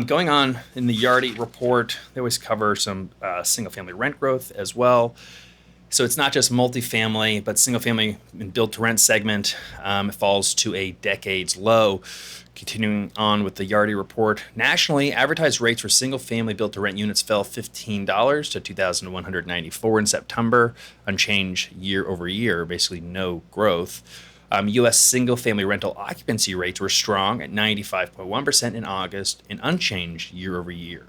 Going on in the Yardi report, they always cover some single-family rent growth as well. So it's not just multifamily, but single-family and build-to-rent segment falls to a decade's low. Continuing on with the Yardi report, nationally, advertised rates for single-family built-to-rent units fell $15 to $2,194 in September, unchanged year over year, basically no growth. U.S. single-family rental occupancy rates were strong at 95.1% in August and unchanged year over year.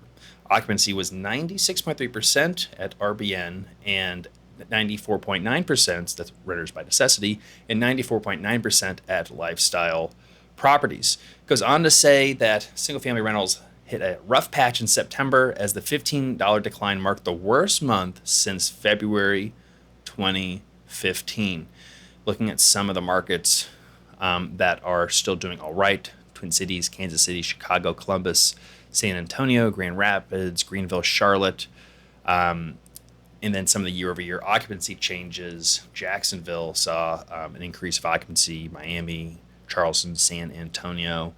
Occupancy was 96.3% at RBN and 94.9%, that's renters by necessity, and 94.9% at lifestyle properties. Goes on to say that single-family rentals hit a rough patch in September as the $15 decline marked the worst month since February 2015. Looking at some of the markets that are still doing all right: Twin Cities, Kansas City, Chicago, Columbus, San Antonio, Grand Rapids, Greenville, Charlotte, and then some of the year-over-year occupancy changes. Jacksonville saw an increase of occupancy, Miami, Charleston, San Antonio.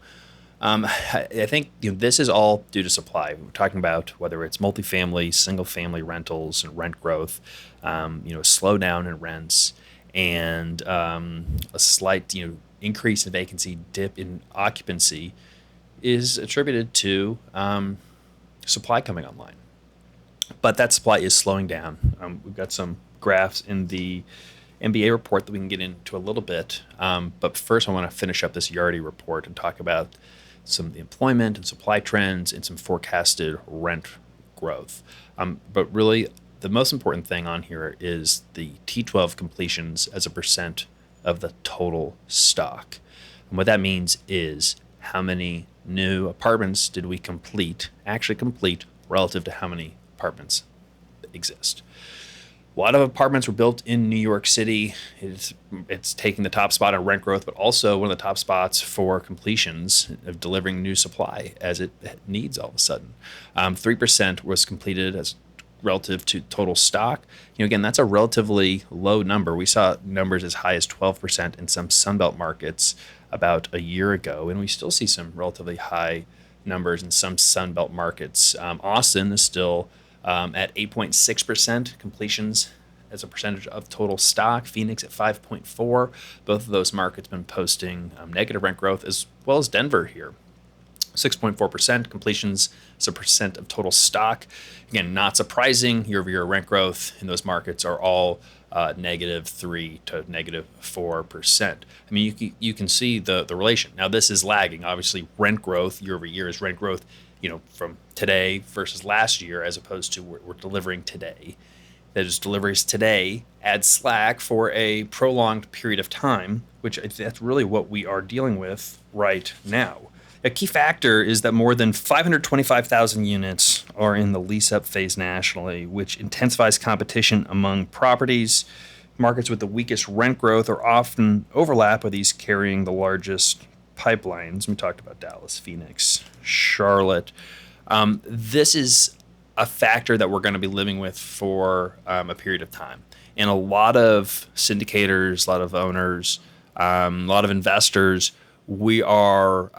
I think this is all due to supply. We're talking about whether it's multifamily, single-family rentals, and rent growth, a slowdown in rents, and a slight increase in vacancy, dip in occupancy is attributed to supply coming online. But that supply is slowing down. We've got some graphs in the MBA report that we can get into a little bit. But first, I want to finish up this Yardi report and talk about some of the employment and supply trends and some forecasted rent growth. But really, the most important thing on here is the T12 completions as a percent of the total stock. And what that means is how many new apartments did we actually complete relative to how many apartments exist. A lot of apartments were built in New York City. It's taking the top spot on rent growth, but also one of the top spots for completions of delivering new supply as it needs all of a sudden. 3% was completed as relative to total stock. Again, that's a relatively low number. We saw numbers as high as 12% in some Sunbelt markets about a year ago, and we still see some relatively high numbers in some Sunbelt markets. Austin is still at 8.6% completions as a percentage of total stock. Phoenix at 5.4%. Both of those markets have been posting negative rent growth, as well as Denver here. 6.4% completions as a percent of total stock. Again, not surprising. Year-over-year rent growth in those markets are all -3 to -4%. I mean, you can see the relation. Now, this is lagging. Obviously, rent growth year-over-year is rent growth, from today versus last year, as opposed to we're delivering today. That is, deliveries today add slack for a prolonged period of time, which that's really what we are dealing with right now. A key factor is that more than 525,000 units are in the lease-up phase nationally, which intensifies competition among properties. Markets with the weakest rent growth are often overlap with these carrying the largest pipelines. We talked about Dallas, Phoenix, Charlotte. This is a factor that we're going to be living with for a period of time. And a lot of syndicators, a lot of owners, a lot of investors, we are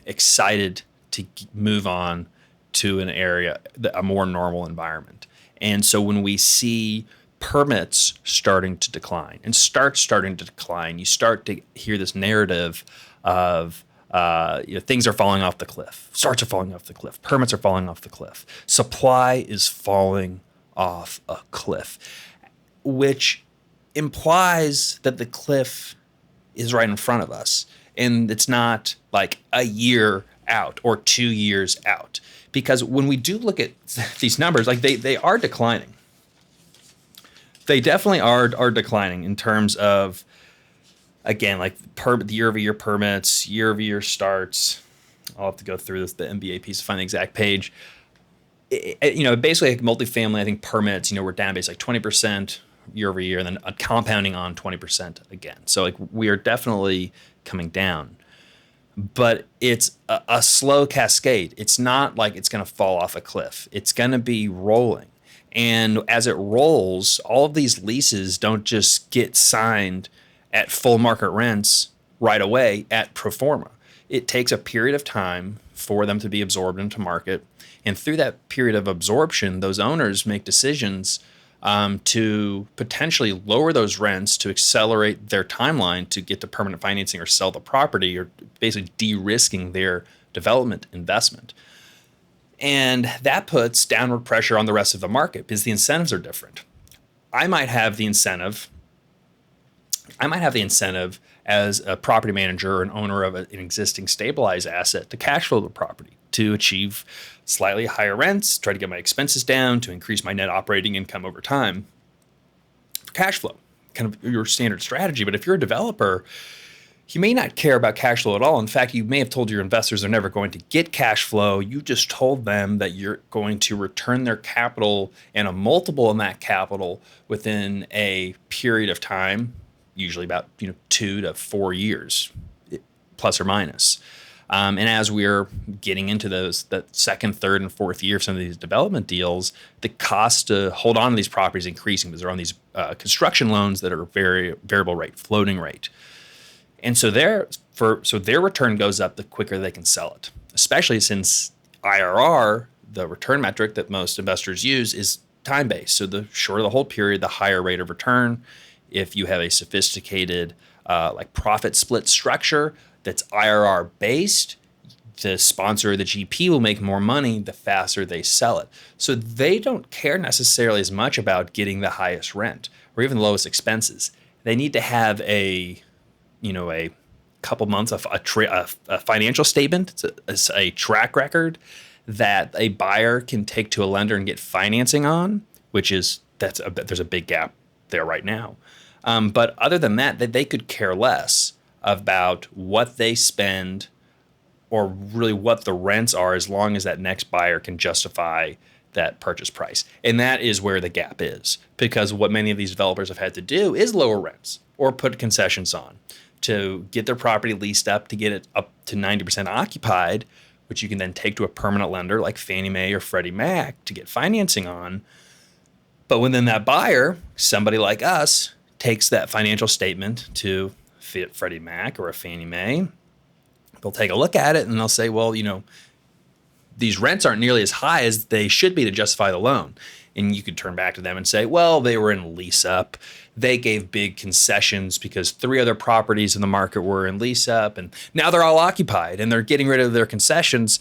excited to move on to an area, a more normal environment. And so when we see permits starting to decline, you start to hear this narrative of things are falling off the cliff. Starts are falling off the cliff. Permits are falling off the cliff. Supply is falling off a cliff, which implies that the cliff is right in front of us. And it's not like a year out or 2 years out. Because when we do look at these numbers, like they are declining. They definitely are declining in terms of, again, like the year-over-year permits, year-over-year starts. I'll have to go through the MBA piece to find the exact page. Basically, like multifamily, I think permits, we're down basically 20% year-over-year, and then compounding on 20% again. So like we are definitely coming down. But it's a slow cascade. It's not like it's going to fall off a cliff. It's going to be rolling. And as it rolls, all of these leases don't just get signed at full market rents right away at pro forma. it takes a period of time for them to be absorbed into market. And through that period of absorption, those owners make decisions to potentially lower those rents to accelerate their timeline to get to permanent financing or sell the property, or basically de-risking their development investment. And that puts downward pressure on the rest of the market because the incentives are different. I might have the incentive as a property manager or an owner of an existing stabilized asset to cash flow the property, to achieve slightly higher rents, try to get my expenses down, to increase my net operating income over time for cash flow, kind of your standard strategy. But if you're a developer, you may not care about cash flow at all. In fact, you may have told your investors they're never going to get cash flow. You just told them that you're going to return their capital and a multiple in that capital within a period of time, usually about 2 to 4 years, plus or minus. And as we're getting into that second, third, and fourth year of some of these development deals, the cost to hold on to these properties is increasing because they're on these construction loans that are very variable rate, floating rate. And so their return goes up the quicker they can sell it, especially since IRR, the return metric that most investors use, is time-based. So the shorter the hold period, the higher rate of return. If you have a sophisticated like profit split structure that's IRR based, the sponsor or the GP will make more money the faster they sell it. So they don't care necessarily as much about getting the highest rent or even the lowest expenses. They need to have a couple months of a financial statement, a track record that a buyer can take to a lender and get financing on, there's a big gap there right now. But other than that, they could care less about what they spend or really what the rents are, as long as that next buyer can justify that purchase price. And that is where the gap is, because what many of these developers have had to do is lower rents or put concessions on to get their property leased up, to get it up to 90% occupied, which you can then take to a permanent lender like Fannie Mae or Freddie Mac to get financing on. But when then that buyer, somebody like us, takes that financial statement to Freddie Mac or a Fannie Mae, they'll take a look at it and they'll say, well, these rents aren't nearly as high as they should be to justify the loan. And you could turn back to them and say, well, they were in lease up. They gave big concessions because 3 other properties in the market were in lease up, and now they're all occupied and they're getting rid of their concessions.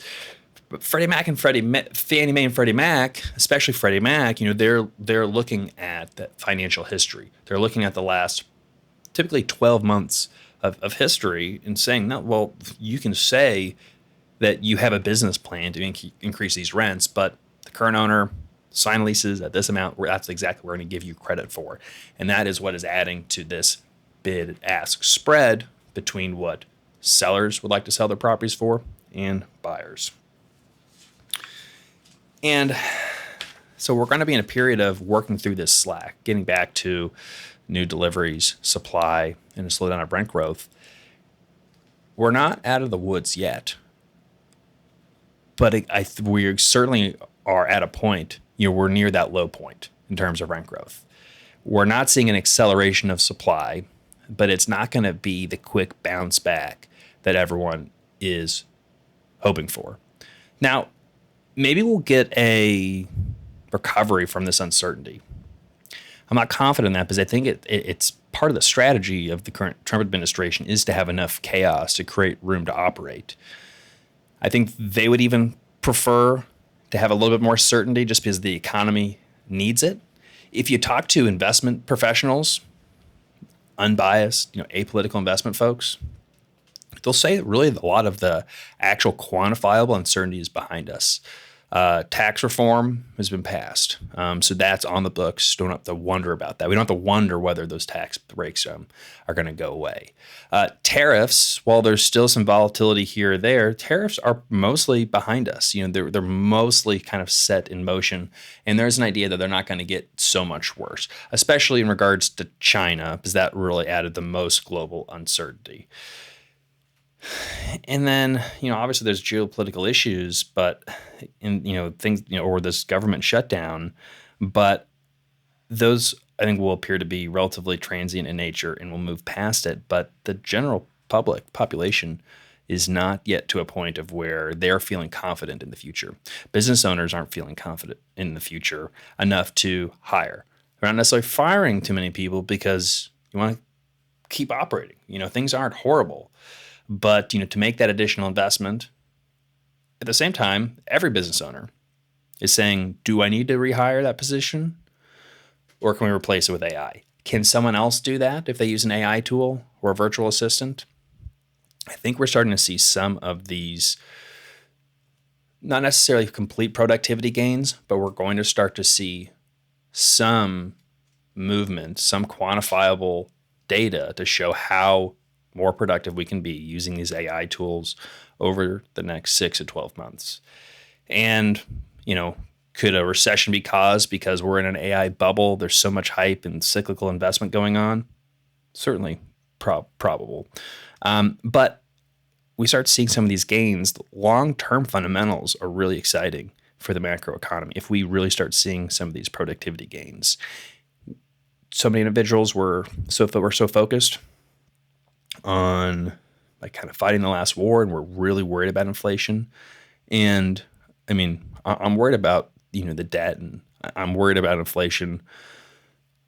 But Fannie Mae and Freddie Mac, especially Freddie Mac, they're looking at that financial history. They're looking at the last typically 12 months of history and saying, no, well, you can say that you have a business plan to increase these rents, but the current owner sign leases at this amount, that's exactly what we're going to give you credit for. And that is what is adding to this bid-ask spread between what sellers would like to sell their properties for and buyers. And so we're going to be in a period of working through this slack, getting back to new deliveries, supply, and a slowdown of rent growth. We're not out of the woods yet, but we certainly are at a point, we're near that low point in terms of rent growth. We're not seeing an acceleration of supply, but it's not going to be the quick bounce back that everyone is hoping for. Now, maybe we'll get a recovery from this uncertainty. I'm not confident in that because I think it's part of the strategy of the current Trump administration is to have enough chaos to create room to operate. I think they would even prefer to have a little bit more certainty just because the economy needs it. If you talk to investment professionals, unbiased, apolitical investment folks, they'll say that really a lot of the actual quantifiable uncertainty is behind us. Tax reform has been passed. So that's on the books. Don't have to wonder about that. We don't have to wonder whether those tax breaks are going to go away. Tariffs, while there's still some volatility here or there, tariffs are mostly behind us. They're mostly kind of set in motion. And there's an idea that they're not going to get so much worse, especially in regards to China, because that really added the most global uncertainty. And then, obviously there's geopolitical issues, but things, or this government shutdown, but those I think will appear to be relatively transient in nature and will move past it. But the general population is not yet to a point of where they're feeling confident in the future. Business owners aren't feeling confident in the future enough to hire. They're not necessarily firing too many people because you want to keep operating. Things aren't horrible, but to make that additional investment, at the same time, every business owner is saying, do I need to rehire that position, or can we replace it with AI? Can someone else do that if they use an AI tool or a virtual assistant? I think we're starting to see some of these, not necessarily complete productivity gains, but we're going to start to see some movement, some quantifiable data to show how more productive we can be using these AI tools over the next 6 to 12 months. And, could a recession be caused because we're in an AI bubble? There's so much hype and cyclical investment going on. Certainly probable. But we start seeing some of these gains. The long-term fundamentals are really exciting for the macro economy if we really start seeing some of these productivity gains. So many individuals were so focused on kind of fighting the last war, and we're really worried about inflation. And I mean, I'm worried about the debt, and I'm worried about inflation.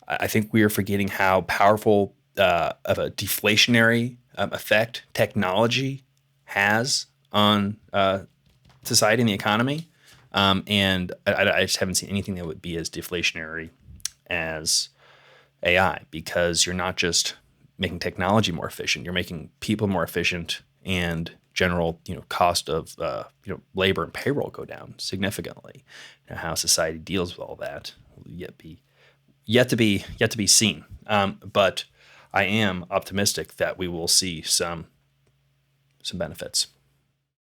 I think we are forgetting how powerful of a deflationary effect technology has on society and the economy. And I just haven't seen anything that would be as deflationary as AI, because you're not just making technology more efficient, you're making people more efficient, and general cost of labor and payroll go down significantly. How society deals with all that will yet to be seen. But I am optimistic that we will see some benefits.